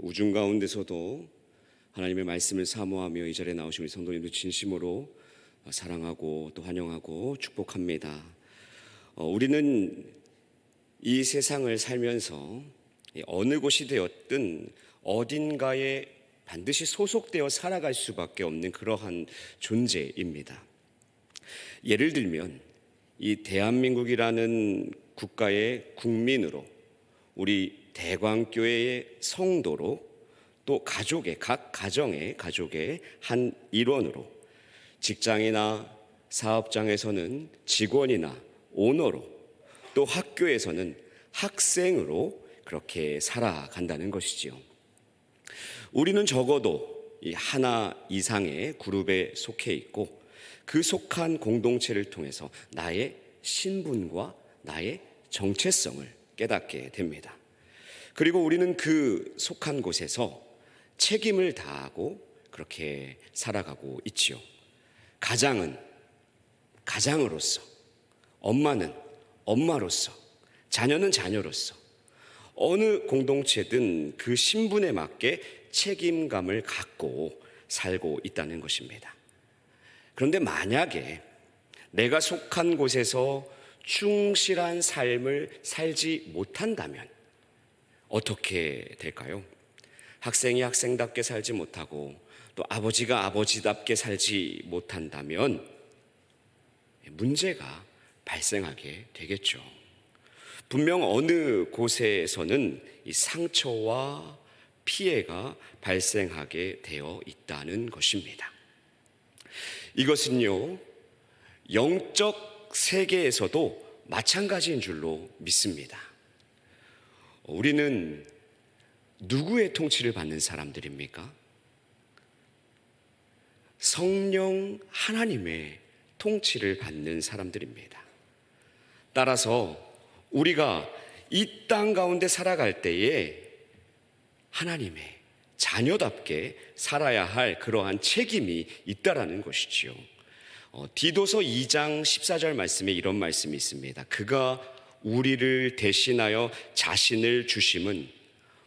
우중 가운데서도 하나님의 말씀을 사모하며 이 자리에 나오신 우리 성도님들 진심으로 사랑하고 또 환영하고 축복합니다. 우리는 이 세상을 살면서 어느 곳이 되었든 어딘가에 반드시 소속되어 살아갈 수밖에 없는 그러한 존재입니다. 예를 들면 이 대한민국이라는 국가의 국민으로, 우리 대광교회의 성도로, 또 가족의, 각 가정의 가족의 한 일원으로, 직장이나 사업장에서는 직원이나 오너로, 또 학교에서는 학생으로 그렇게 살아간다는 것이지요. 우리는 적어도 이 하나 이상의 그룹에 속해 있고 그 속한 공동체를 통해서 나의 신분과 나의 정체성을 깨닫게 됩니다. 그리고 우리는 그 속한 곳에서 책임을 다하고 그렇게 살아가고 있지요. 가장은 가장으로서, 엄마는 엄마로서, 자녀는 자녀로서 어느 공동체든 그 신분에 맞게 책임감을 갖고 살고 있다는 것입니다. 그런데 만약에 내가 속한 곳에서 충실한 삶을 살지 못한다면 어떻게 될까요? 학생이 학생답게 살지 못하고 또 아버지가 아버지답게 살지 못한다면 문제가 발생하게 되겠죠. 분명 어느 곳에서는 이 상처와 피해가 발생하게 되어 있다는 것입니다. 이것은요, 영적 세계에서도 마찬가지인 줄로 믿습니다. 우리는 누구의 통치를 받는 사람들입니까? 성령 하나님의 통치를 받는 사람들입니다. 따라서 우리가 이 땅 가운데 살아갈 때에 하나님의 자녀답게 살아야 할 그러한 책임이 있다라는 것이지요. 디도서 2장 14절 말씀에 이런 말씀이 있습니다. 그가 우리를 대신하여 자신을 주심은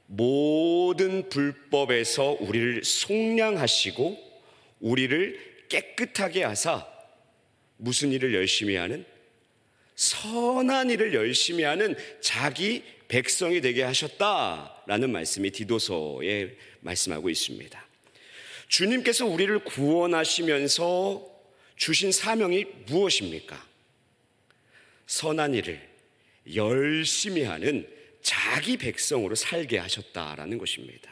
모든 불법에서 우리를 속량하시고 우리를 깨끗하게 하사 무슨 일을 열심히 하는? 선한 일을 열심히 하는 자기 백성이 되게 하셨다라는 말씀이 디도서에 말씀하고 있습니다. 주님께서 우리를 구원하시면서 주신 사명이 무엇입니까? 선한 일을 열심히 하는 자기 백성으로 살게 하셨다라는 것입니다.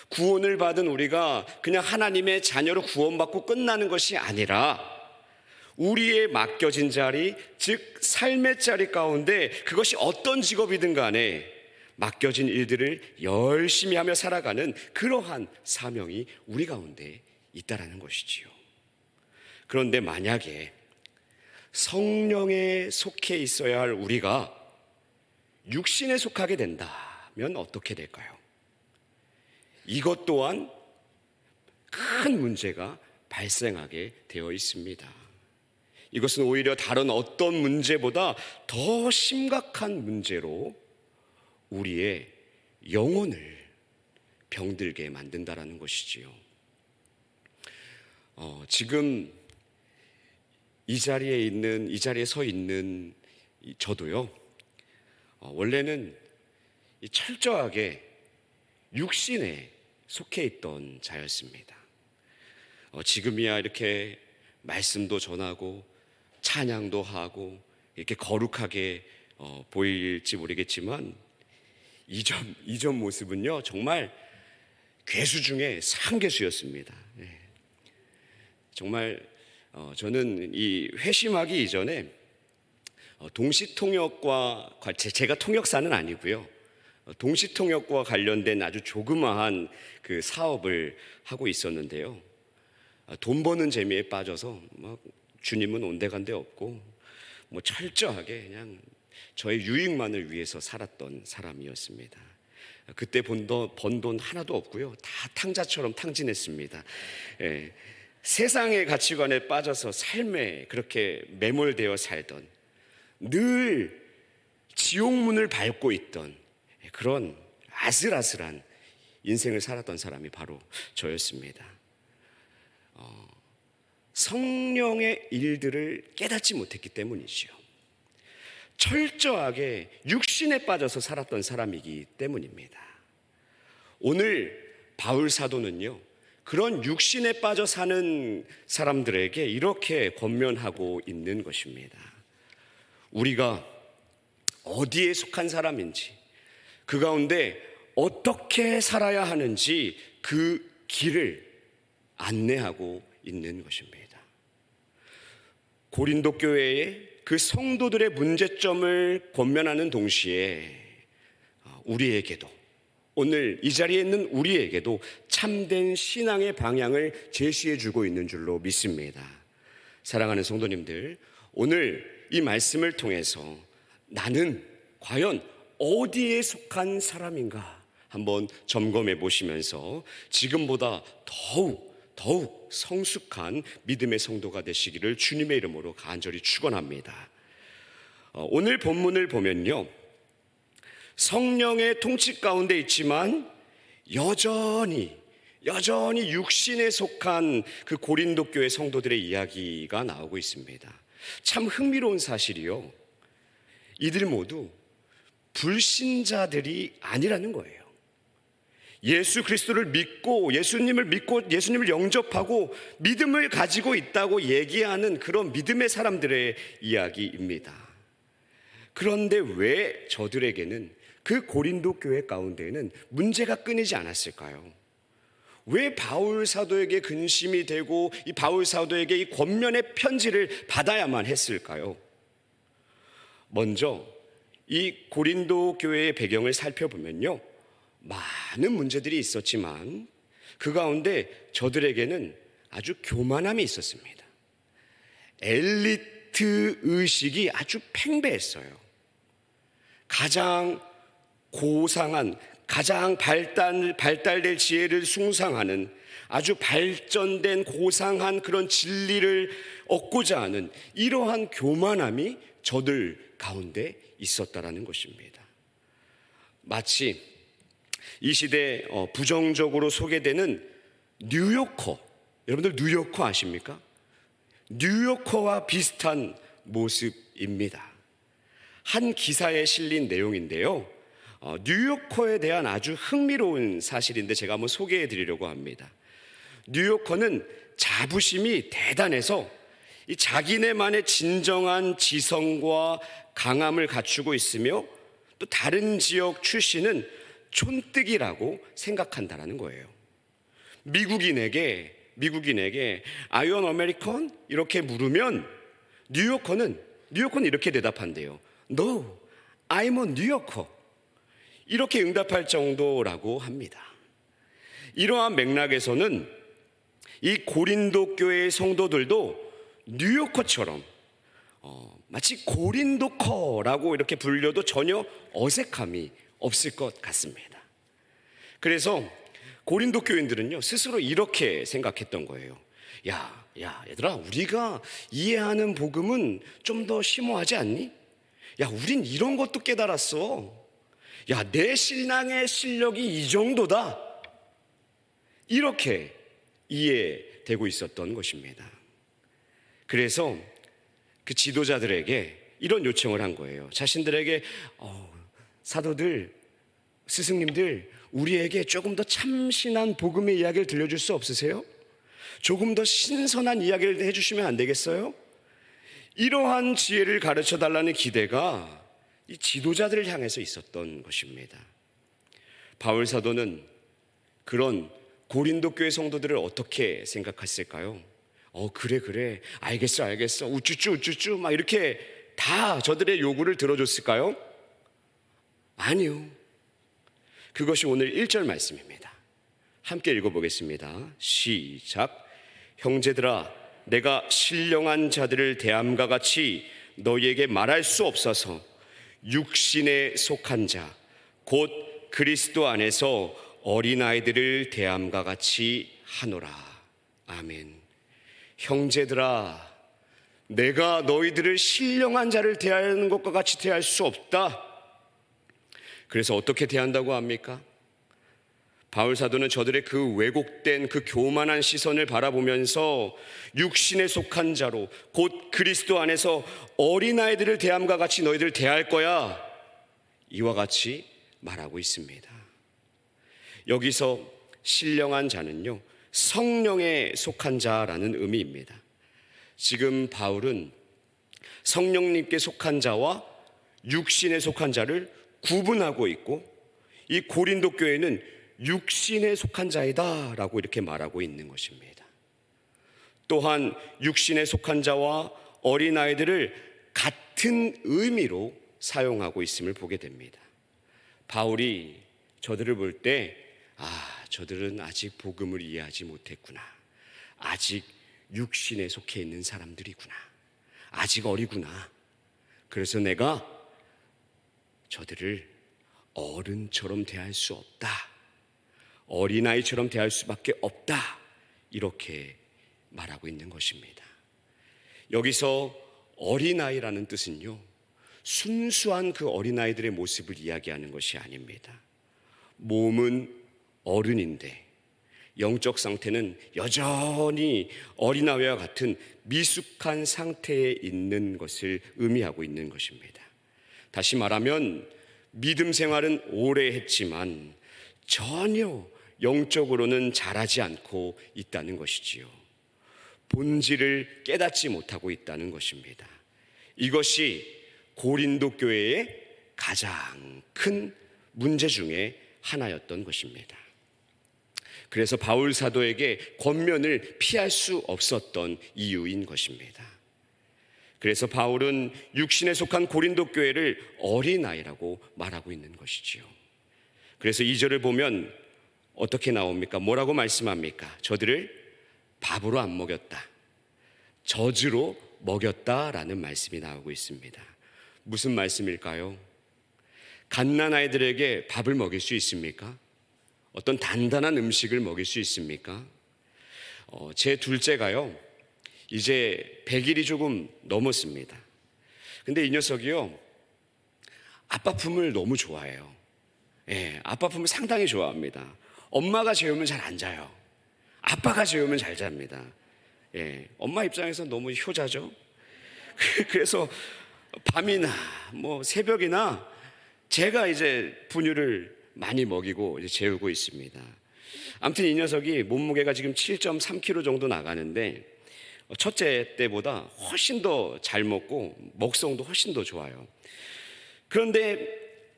구원을 받은 우리가 그냥 하나님의 자녀로 구원받고 끝나는 것이 아니라 우리의 맡겨진 자리, 즉 삶의 자리 가운데 그것이 어떤 직업이든 간에 맡겨진 일들을 열심히 하며 살아가는 그러한 사명이 우리 가운데 있다라는 것이지요. 그런데 만약에 성령에 속해 있어야 할 우리가 육신에 속하게 된다면 어떻게 될까요? 이것 또한 큰 문제가 발생하게 되어 있습니다. 이것은 오히려 다른 어떤 문제보다 더 심각한 문제로 우리의 영혼을 병들게 만든다라는 것이지요. 지금 이 자리에 서 있는 저도요, 원래는 철저하게 육신에 속해 있던 자였습니다. 지금이야 이렇게 말씀도 전하고 찬양도 하고 이렇게 거룩하게 보일지 모르겠지만 이전 모습은요, 정말 괴수 중에 상괴수였습니다. 정말 저는 이 회심하기 이전에 동시통역과 제가 통역사는 아니고요, 동시통역과 관련된 아주 조그마한 그 사업을 하고 있었는데요, 돈 버는 재미에 빠져서 막 주님은 온데간데 없고 철저하게 그냥 저의 유익만을 위해서 살았던 사람이었습니다. 그때 번 돈 하나도 없고요, 다 탕자처럼 탕진했습니다. 세상의 가치관에 빠져서 삶에 그렇게 매몰되어 살던, 늘 지옥문을 밟고 있던 그런 아슬아슬한 인생을 살았던 사람이 바로 저였습니다. 성령의 일들을 깨닫지 못했기 때문이지요. 철저하게 육신에 빠져서 살았던 사람이기 때문입니다. 오늘 바울 사도는요, 그런 육신에 빠져 사는 사람들에게 이렇게 권면하고 있는 것입니다. 우리가 어디에 속한 사람인지, 그 가운데 어떻게 살아야 하는지 그 길을 안내하고 있는 것입니다. 고린도 교회의 그 성도들의 문제점을 권면하는 동시에 우리에게도, 오늘 이 자리에 있는 우리에게도 참된 신앙의 방향을 제시해 주고 있는 줄로 믿습니다. 사랑하는 성도님들, 오늘 이 말씀을 통해서 나는 과연 어디에 속한 사람인가 한번 점검해 보시면서 지금보다 더욱 성숙한 믿음의 성도가 되시기를 주님의 이름으로 간절히 축원합니다. 오늘 본문을 보면요, 성령의 통치 가운데 있지만 여전히 육신에 속한 그 고린도 교회 성도들의 이야기가 나오고 있습니다. 참 흥미로운 사실이요, 이들 모두 불신자들이 아니라는 거예요. 예수 그리스도를 믿고 예수님을 영접하고 믿음을 가지고 있다고 얘기하는 그런 믿음의 사람들의 이야기입니다. 그런데 왜 저들에게는, 그 고린도 교회 가운데에는 문제가 끊이지 않았을까요? 왜 바울 사도에게 근심이 되고 이 바울 사도에게 이 권면의 편지를 받아야만 했을까요? 먼저 이 고린도 교회의 배경을 살펴보면요, 많은 문제들이 있었지만 그 가운데 저들에게는 아주 교만함이 있었습니다. 엘리트 의식이 아주 팽배했어요. 가장 고상한, 가장 발달될 지혜를 숭상하는 아주 발전된 고상한 그런 진리를 얻고자 하는 이러한 교만함이 저들 가운데 있었다라는 것입니다. 마치 이 시대에 부정적으로 소개되는 뉴요커, 여러분들 뉴요커 아십니까? 뉴요커와 비슷한 모습입니다. 한 기사에 실린 내용인데요, 뉴요커에 대한 아주 흥미로운 사실인데 제가 한번 소개해 드리려고 합니다. 뉴요커는 자부심이 대단해서 이 자기네만의 진정한 지성과 강함을 갖추고 있으며 또 다른 지역 출신은 촌뜨기라고 생각한다라는 거예요. 미국인에게 아이언 아메리칸 이렇게 물으면 뉴요커는 이렇게 대답한대요. No, I'm a 뉴요커. 이렇게 응답할 정도라고 합니다. 이러한 맥락에서는 이 고린도 교회의 성도들도 뉴요커처럼 마치 고린도커라고 이렇게 불려도 전혀 어색함이 없을 것 같습니다. 그래서 고린도 교인들은요, 스스로 이렇게 생각했던 거예요. 야 얘들아, 우리가 이해하는 복음은 좀 더 심오하지 않니? 야, 우린 이런 것도 깨달았어. 야, 내 신앙의 실력이 이 정도다. 이렇게 이해되고 있었던 것입니다. 그래서 그 지도자들에게 이런 요청을 한 거예요. 자신들에게 사도들, 스승님들, 우리에게 조금 더 참신한 복음의 이야기를 들려줄 수 없으세요? 조금 더 신선한 이야기를 해주시면 안 되겠어요? 이러한 지혜를 가르쳐 달라는 기대가 이 지도자들을 향해서 있었던 것입니다. 바울 사도는 그런 고린도 교회 성도들을 어떻게 생각했을까요? 그래 알겠어 우쭈쭈 막 이렇게 다 저들의 요구를 들어줬을까요? 아니요. 그것이 오늘 1절 말씀입니다. 함께 읽어보겠습니다. 시작. 형제들아, 내가 신령한 자들을 대함과 같이 너희에게 말할 수 없어서 육신에 속한 자, 곧 그리스도 안에서 어린아이들을 대함과 같이 하노라. 아멘. 형제들아, 내가 너희들을 신령한 자를 대하는 것과 같이 대할 수 없다. 그래서 어떻게 대한다고 합니까? 바울 사도는 저들의 그 왜곡된 그 교만한 시선을 바라보면서 육신에 속한 자로 곧 그리스도 안에서 어린아이들을 대함과 같이 너희들 대할 거야, 이와 같이 말하고 있습니다. 여기서 신령한 자는요, 성령에 속한 자라는 의미입니다. 지금 바울은 성령님께 속한 자와 육신에 속한 자를 구분하고 있고, 이 고린도 교회는 육신에 속한 자이다 라고 이렇게 말하고 있는 것입니다. 또한 육신에 속한 자와 어린아이들을 같은 의미로 사용하고 있음을 보게 됩니다. 바울이 저들을 볼 때, 저들은 아직 복음을 이해하지 못했구나, 아직 육신에 속해 있는 사람들이구나, 아직 어리구나, 그래서 내가 저들을 어른처럼 대할 수 없다, 어린아이처럼 대할 수밖에 없다, 이렇게 말하고 있는 것입니다. 여기서 어린아이라는 뜻은요, 순수한 그 어린아이들의 모습을 이야기하는 것이 아닙니다. 몸은 어른인데 영적 상태는 여전히 어린아이와 같은 미숙한 상태에 있는 것을 의미하고 있는 것입니다. 다시 말하면 믿음 생활은 오래 했지만 전혀 영적으로는 자라지 않고 있다는 것이지요. 본질을 깨닫지 못하고 있다는 것입니다. 이것이 고린도 교회의 가장 큰 문제 중에 하나였던 것입니다. 그래서 바울 사도에게 권면을 피할 수 없었던 이유인 것입니다. 그래서 바울은 육신에 속한 고린도 교회를 어린아이라고 말하고 있는 것이지요. 그래서 2절을 보면 어떻게 나옵니까? 뭐라고 말씀합니까? 저들을 밥으로 안 먹였다, 젖으로 먹였다라는 말씀이 나오고 있습니다. 무슨 말씀일까요? 갓난아이들에게 밥을 먹일 수 있습니까? 어떤 단단한 음식을 먹일 수 있습니까? 제 둘째가요, 이제 100일이 조금 넘었습니다. 근데 이 녀석이요, 아빠 품을 너무 좋아해요. 아빠 품을 상당히 좋아합니다. 엄마가 재우면 잘 안 자요. 아빠가 재우면 잘 잡니다. 엄마 입장에서 너무 효자죠. 그래서 밤이나 새벽이나 제가 이제 분유를 많이 먹이고 이제 재우고 있습니다. 아무튼 이 녀석이 몸무게가 지금 7.3kg 정도 나가는데 첫째 때보다 훨씬 더 잘 먹고 먹성도 훨씬 더 좋아요. 그런데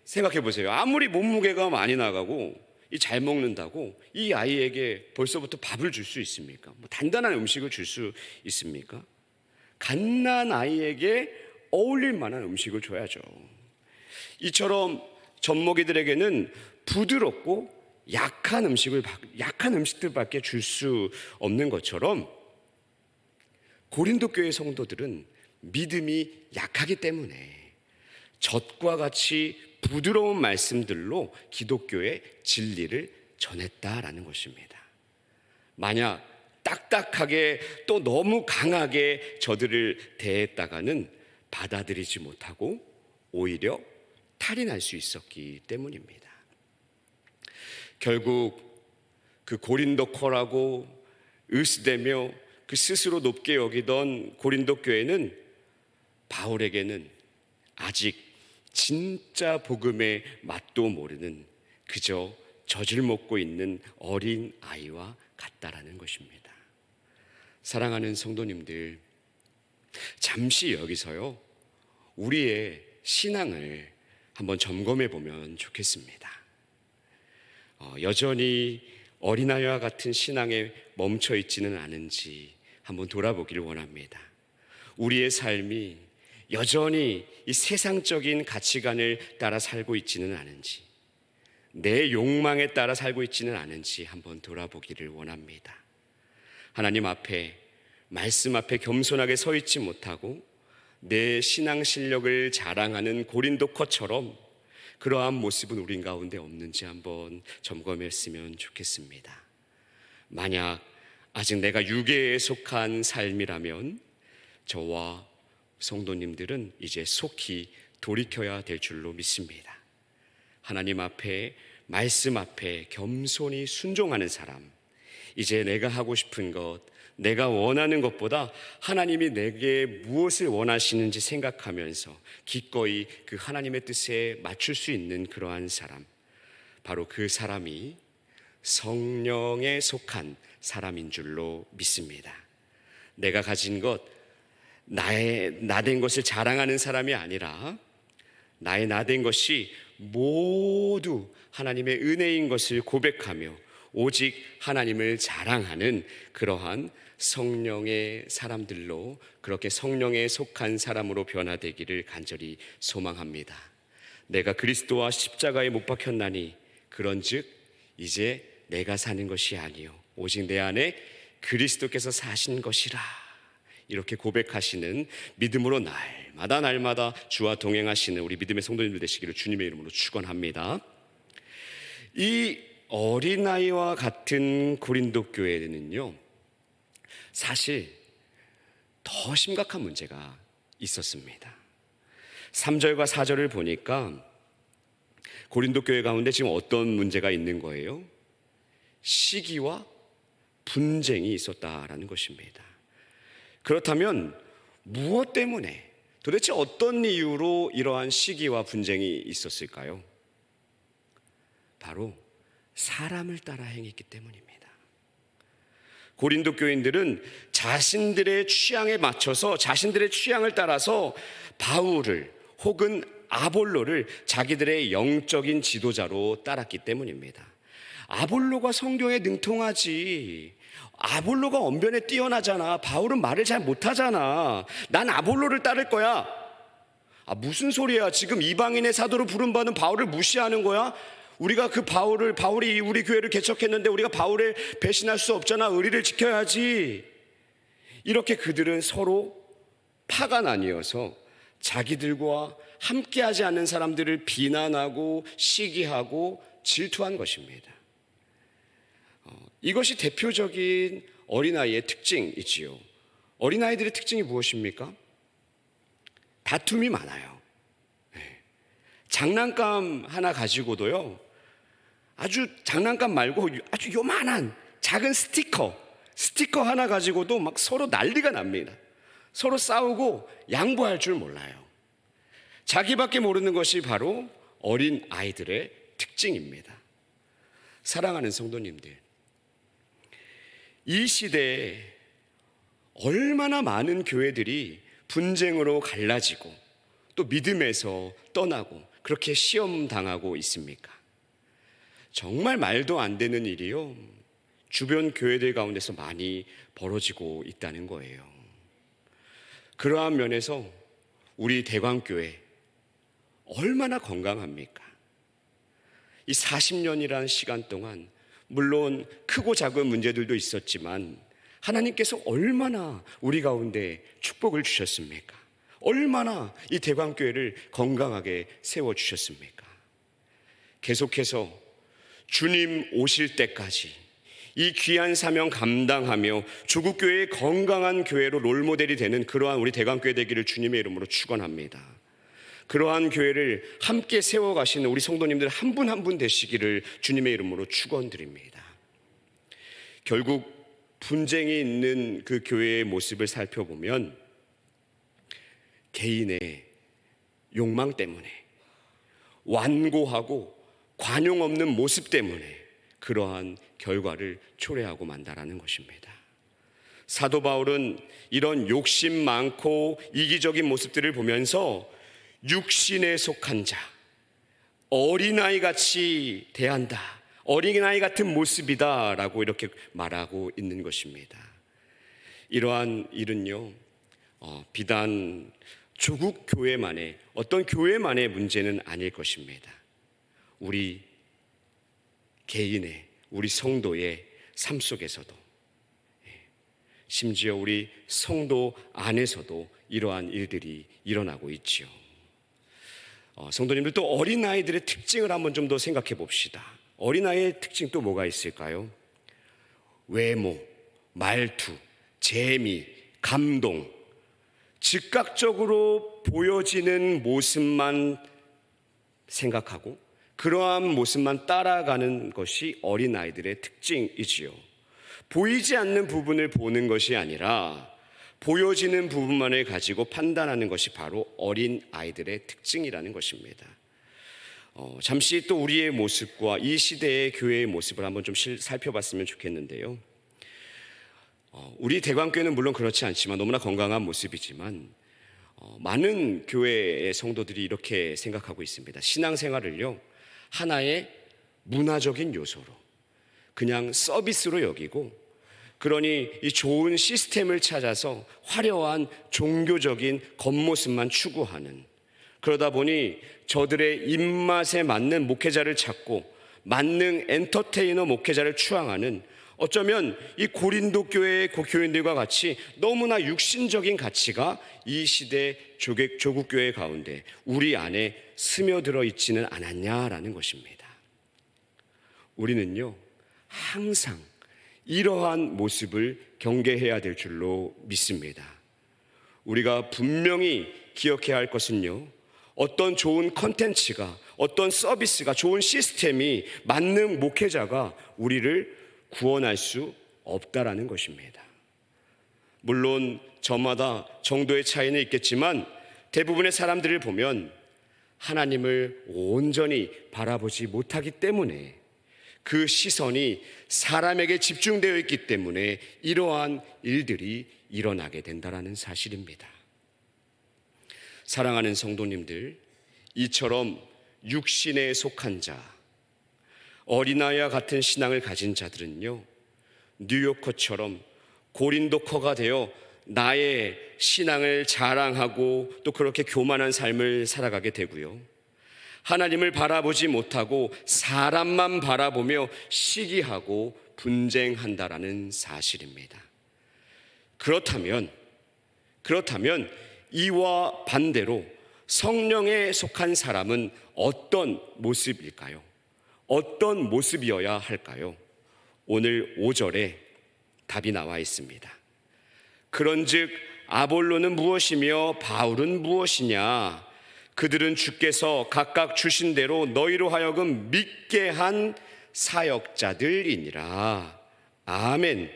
생각해 보세요. 아무리 몸무게가 많이 나가고 잘 먹는다고 이 아이에게 벌써부터 밥을 줄 수 있습니까? 단단한 음식을 줄 수 있습니까? 갓난 아이에게 어울릴 만한 음식을 줘야죠. 이처럼 젖먹이들에게는 부드럽고 약한 음식들밖에 줄 수 없는 것처럼 고린도 교회 성도들은 믿음이 약하기 때문에 젖과 같이 부드러운 말씀들로 기독교의 진리를 전했다라는 것입니다. 만약 딱딱하게 또 너무 강하게 저들을 대했다가는 받아들이지 못하고 오히려 탈이 날 수 있었기 때문입니다. 결국 그 고린도커라고 으스대며 그 스스로 높게 여기던 고린도 교회는 바울에게는 아직 진짜 복음의 맛도 모르는 그저 젖을 먹고 있는 어린 아이와 같다라는 것입니다. 사랑하는 성도님들, 잠시 여기서요, 우리의 신앙을 한번 점검해 보면 좋겠습니다. 여전히 어린아이와 같은 신앙에 멈춰 있지는 않은지 한번 돌아보기를 원합니다. 우리의 삶이 여전히 이 세상적인 가치관을 따라 살고 있지는 않은지, 내 욕망에 따라 살고 있지는 않은지 한번 돌아보기를 원합니다. 하나님 앞에, 말씀 앞에 겸손하게 서 있지 못하고 내 신앙 실력을 자랑하는 고린도커처럼 그러한 모습은 우리 가운데 없는지 한번 점검했으면 좋겠습니다. 만약 아직 내가 유괴에 속한 삶이라면 저와 성도님들은 이제 속히 돌이켜야 될 줄로 믿습니다. 하나님 앞에 말씀 앞에 겸손히 순종하는 사람, 이제 내가 하고 싶은 것, 내가 원하는 것보다 하나님이 내게 무엇을 원하시는지 생각하면서 기꺼이 그 하나님의 뜻에 맞출 수 있는 그러한 사람, 바로 그 사람이 성령에 속한 사람인 줄로 믿습니다. 내가 가진 것, 나된 것을 자랑하는 사람이 아니라 나의 나된 것이 모두 하나님의 은혜인 것을 고백하며 오직 하나님을 자랑하는 그러한 성령의 사람들로, 그렇게 성령에 속한 사람으로 변화되기를 간절히 소망합니다. 내가 그리스도와 십자가에 못 박혔나니 그런즉 이제 내가 사는 것이 아니요 오직 내 안에 그리스도께서 사신 것이라, 이렇게 고백하시는 믿음으로 날마다 주와 동행하시는 우리 믿음의 성도님들 되시기를 주님의 이름으로 축원합니다. 이 어린아이와 같은 고린도 교회는요, 사실 더 심각한 문제가 있었습니다. 3절과 4절을 보니까 고린도 교회 가운데 지금 어떤 문제가 있는 거예요? 시기와 분쟁이 있었다라는 것입니다. 그렇다면 무엇 때문에, 도대체 어떤 이유로 이러한 시기와 분쟁이 있었을까요? 바로 사람을 따라 행했기 때문입니다. 고린도 교인들은 자신들의 취향에 맞춰서, 자신들의 취향을 따라서 바울을 혹은 아볼로를 자기들의 영적인 지도자로 따랐기 때문입니다. 아볼로가 성경에 능통하지, 아볼로가 언변에 뛰어나잖아, 바울은 말을 잘 못하잖아, 난 아볼로를 따를 거야. 무슨 소리야, 지금 이방인의 사도로 부름받은 바울을 무시하는 거야? 우리가 바울이 우리 교회를 개척했는데 우리가 바울을 배신할 수 없잖아, 의리를 지켜야지. 이렇게 그들은 서로 파가 나뉘어서 자기들과 함께하지 않는 사람들을 비난하고 시기하고 질투한 것입니다. 이것이 대표적인 어린아이의 특징이지요. 어린아이들의 특징이 무엇입니까? 다툼이 많아요. 장난감 하나 가지고도요, 아주 장난감 말고 아주 요만한 작은 스티커 하나 가지고도 막 서로 난리가 납니다. 서로 싸우고 양보할 줄 몰라요. 자기밖에 모르는 것이 바로 어린 아이들의 특징입니다. 사랑하는 성도님들, 이 시대에 얼마나 많은 교회들이 분쟁으로 갈라지고 또 믿음에서 떠나고 그렇게 시험 당하고 있습니까? 정말 말도 안 되는 일이요, 주변 교회들 가운데서 많이 벌어지고 있다는 거예요. 그러한 면에서 우리 대광교회 얼마나 건강합니까? 이 40년이라는 시간 동안 물론 크고 작은 문제들도 있었지만 하나님께서 얼마나 우리 가운데 축복을 주셨습니까? 얼마나 이 대광교회를 건강하게 세워주셨습니까? 계속해서 주님 오실 때까지 이 귀한 사명 감당하며 조국교회의 건강한 교회로 롤모델이 되는 그러한 우리 대광교회 되기를 주님의 이름으로 축원합니다. 그러한 교회를 함께 세워가시는 우리 성도님들 한 분 한 분 되시기를 주님의 이름으로 축원드립니다. 결국 분쟁이 있는 그 교회의 모습을 살펴보면 개인의 욕망 때문에, 완고하고 관용 없는 모습 때문에 그러한 결과를 초래하고 만다라는 것입니다. 사도 바울은 이런 욕심 많고 이기적인 모습들을 보면서 육신에 속한 자, 어린아이 같이 대한다, 어린아이 같은 모습이다 라고 이렇게 말하고 있는 것입니다. 이러한 일은요, 비단 조국 교회만의, 어떤 교회만의 문제는 아닐 것입니다. 우리 개인의, 우리 성도의 삶 속에서도, 심지어 우리 성도 안에서도 이러한 일들이 일어나고 있지요. 성도님들, 또 어린아이들의 특징을 한번 좀 더 생각해 봅시다. 어린아이의 특징 또 뭐가 있을까요? 외모, 말투, 재미, 감동, 즉각적으로 보여지는 모습만 생각하고 그러한 모습만 따라가는 것이 어린아이들의 특징이지요. 보이지 않는 부분을 보는 것이 아니라 보여지는 부분만을 가지고 판단하는 것이 바로 어린아이들의 특징이라는 것입니다. 잠시 또 우리의 모습과 이 시대의 교회의 모습을 한번 좀 살펴봤으면 좋겠는데요. 우리 대광교회는 물론 그렇지 않지만 너무나 건강한 모습이지만 많은 교회의 성도들이 이렇게 생각하고 있습니다. 신앙생활을요, 하나의 문화적인 요소로 그냥 서비스로 여기고, 그러니 이 좋은 시스템을 찾아서 화려한 종교적인 겉모습만 추구하는, 그러다 보니 저들의 입맛에 맞는 목회자를 찾고 만능 엔터테이너 목회자를 추앙하는, 어쩌면 이 고린도 교회의 교인들과 같이 너무나 육신적인 가치가 이 시대 조국 교회 가운데 우리 안에 스며들어 있지는 않았냐라는 것입니다. 우리는요, 항상 이러한 모습을 경계해야 될 줄로 믿습니다. 우리가 분명히 기억해야 할 것은요, 어떤 좋은 컨텐츠가, 어떤 서비스가, 좋은 시스템이, 만능 목회자가 우리를 구원할 수 없다라는 것입니다. 물론 저마다 정도의 차이는 있겠지만 대부분의 사람들을 보면 하나님을 온전히 바라보지 못하기 때문에, 그 시선이 사람에게 집중되어 있기 때문에 이러한 일들이 일어나게 된다는 사실입니다. 사랑하는 성도님들, 이처럼 육신에 속한 자, 어린아이와 같은 신앙을 가진 자들은요, 뉴요커처럼 고린도커가 되어 나의 신앙을 자랑하고 또 그렇게 교만한 삶을 살아가게 되고요, 하나님을 바라보지 못하고 사람만 바라보며 시기하고 분쟁한다라는 사실입니다. 그렇다면 이와 반대로 성령에 속한 사람은 어떤 모습일까요? 어떤 모습이어야 할까요? 오늘 5절에 답이 나와 있습니다. 그런즉 아볼로는 무엇이며 바울은 무엇이냐? 그들은 주께서 각각 주신 대로 너희로 하여금 믿게 한 사역자들이니라. 아멘.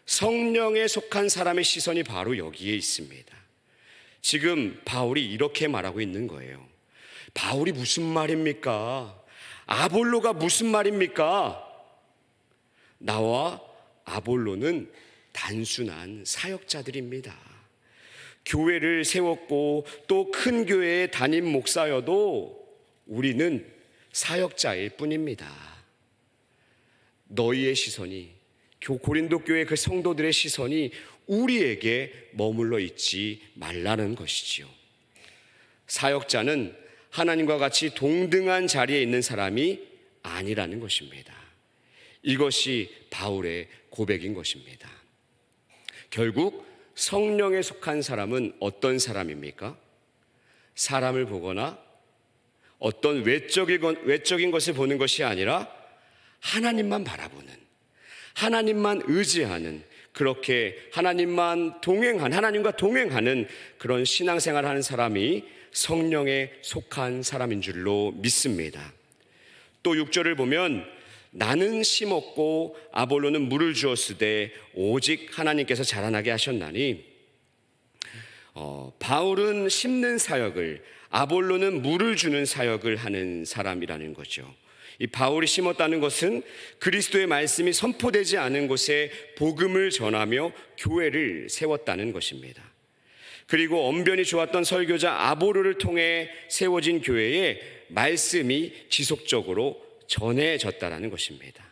성령에 속한 사람의 시선이 바로 여기에 있습니다. 지금 바울이 이렇게 말하고 있는 거예요. 바울이 무슨 말입니까? 아볼로가 무슨 말입니까? 나와 아볼로는 단순한 사역자들입니다. 교회를 세웠고 또 큰 교회의 담임 목사여도 우리는 사역자일 뿐입니다. 너희의 시선이, 고린도 교회 그 성도들의 시선이 우리에게 머물러 있지 말라는 것이지요. 사역자는 하나님과 같이 동등한 자리에 있는 사람이 아니라는 것입니다. 이것이 바울의 고백인 것입니다. 결국 성령에 속한 사람은 어떤 사람입니까? 사람을 보거나 어떤 외적인 것을 보는 것이 아니라 하나님만 바라보는, 하나님만 의지하는, 그렇게 하나님과 동행하는 그런 신앙생활을 하는 사람이 성령에 속한 사람인 줄로 믿습니다. 또 6절을 보면 나는 심었고 아볼로는 물을 주었으되 오직 하나님께서 자라나게 하셨나니, 바울은 심는 사역을, 아볼로는 물을 주는 사역을 하는 사람이라는 거죠. 이 바울이 심었다는 것은 그리스도의 말씀이 선포되지 않은 곳에 복음을 전하며 교회를 세웠다는 것입니다. 그리고 언변이 좋았던 설교자 아볼로를 통해 세워진 교회에 말씀이 지속적으로 전해졌다는 것입니다.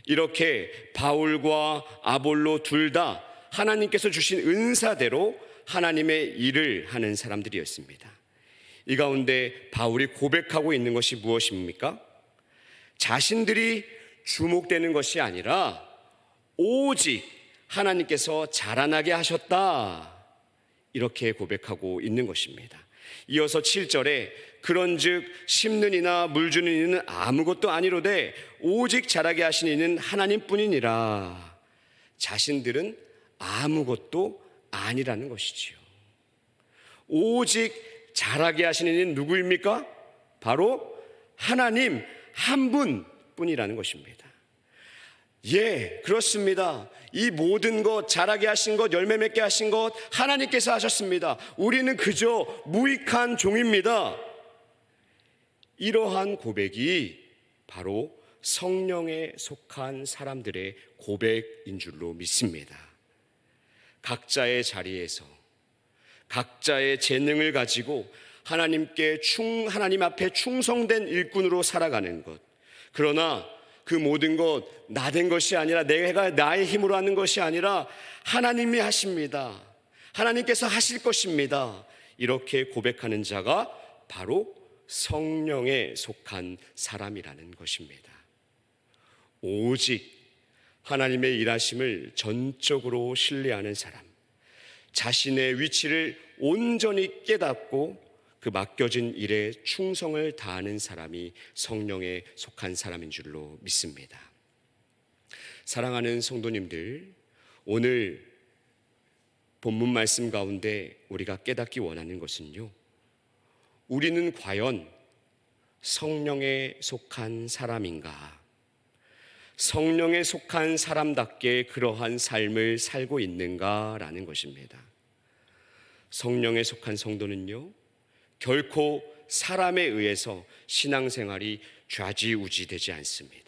이렇게 바울과 아볼로 둘 다 하나님께서 주신 은사대로 하나님의 일을 하는 사람들이었습니다. 이 가운데 바울이 고백하고 있는 것이 무엇입니까? 자신들이 주목되는 것이 아니라 오직 하나님께서 자라나게 하셨다, 이렇게 고백하고 있는 것입니다. 이어서 7절에 그런즉 심는 이나 물 주는 이는 아무것도 아니로되 오직 자라게 하신 이는 하나님뿐이니라. 자신들은 아무것도 아니라는 것이지요. 오직 자라게 하시는 이는 누구입니까? 바로 하나님 한 분뿐이라는 것입니다. 예, 그렇습니다. 이 모든 것, 자라게 하신 것, 열매 맺게 하신 것 하나님께서 하셨습니다. 우리는 그저 무익한 종입니다. 이러한 고백이 바로 성령에 속한 사람들의 고백인 줄로 믿습니다. 각자의 자리에서 각자의 재능을 가지고 하나님 앞에 충성된 일꾼으로 살아가는 것. 그러나 그 모든 것 나 된 것이 아니라, 내가 나의 힘으로 하는 것이 아니라 하나님이 하십니다. 하나님께서 하실 것입니다. 이렇게 고백하는 자가 바로 성령에 속한 사람이라는 것입니다. 오직 하나님의 일하심을 전적으로 신뢰하는 사람, 자신의 위치를 온전히 깨닫고 그 맡겨진 일에 충성을 다하는 사람이 성령에 속한 사람인 줄로 믿습니다. 사랑하는 성도님들, 오늘 본문 말씀 가운데 우리가 깨닫기 원하는 것은요, 우리는 과연 성령에 속한 사람인가? 성령에 속한 사람답게 그러한 삶을 살고 있는가라는 것입니다. 성령에 속한 성도는요, 결코 사람에 의해서 신앙생활이 좌지우지되지 않습니다.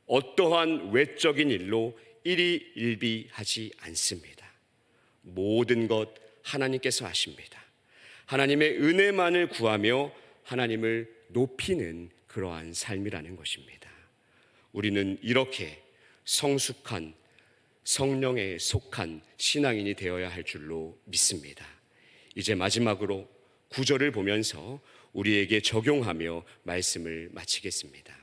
어떠한 외적인 일로 일희일비하지 않습니다. 모든 것 하나님께서 하십니다. 하나님의 은혜만을 구하며 하나님을 높이는 그러한 삶이라는 것입니다. 우리는 이렇게 성숙한 성령에 속한 신앙인이 되어야 할 줄로 믿습니다. 이제 마지막으로 9절을 보면서 우리에게 적용하며 말씀을 마치겠습니다.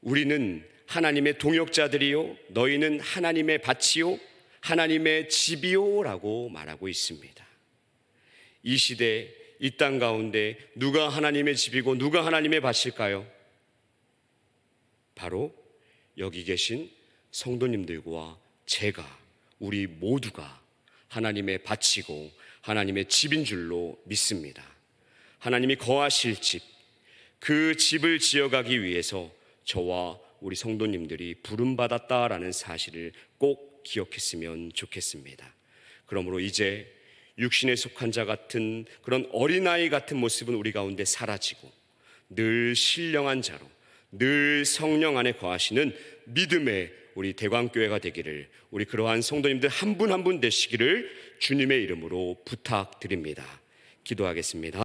우리는 하나님의 동역자들이요, 너희는 하나님의 밭이요, 하나님의 집이요 라고 말하고 있습니다. 이 시대, 이 땅 가운데 누가 하나님의 집이고 누가 하나님의 밭일까요? 바로 여기 계신 성도님들과 제가, 우리 모두가 하나님의 밭이고 하나님의 집인 줄로 믿습니다. 하나님이 거하실 집, 그 집을 지어가기 위해서 저와 우리 성도님들이 부름받았다라는 사실을 꼭 기억했으면 좋겠습니다. 그러므로 이제 육신에 속한 자 같은 그런 어린아이 같은 모습은 우리 가운데 사라지고 늘 신령한 자로, 늘 성령 안에 거하시는 믿음의 우리 대광교회가 되기를, 우리 그러한 성도님들 한 분 한 분 되시기를 주님의 이름으로 부탁드립니다. 기도하겠습니다.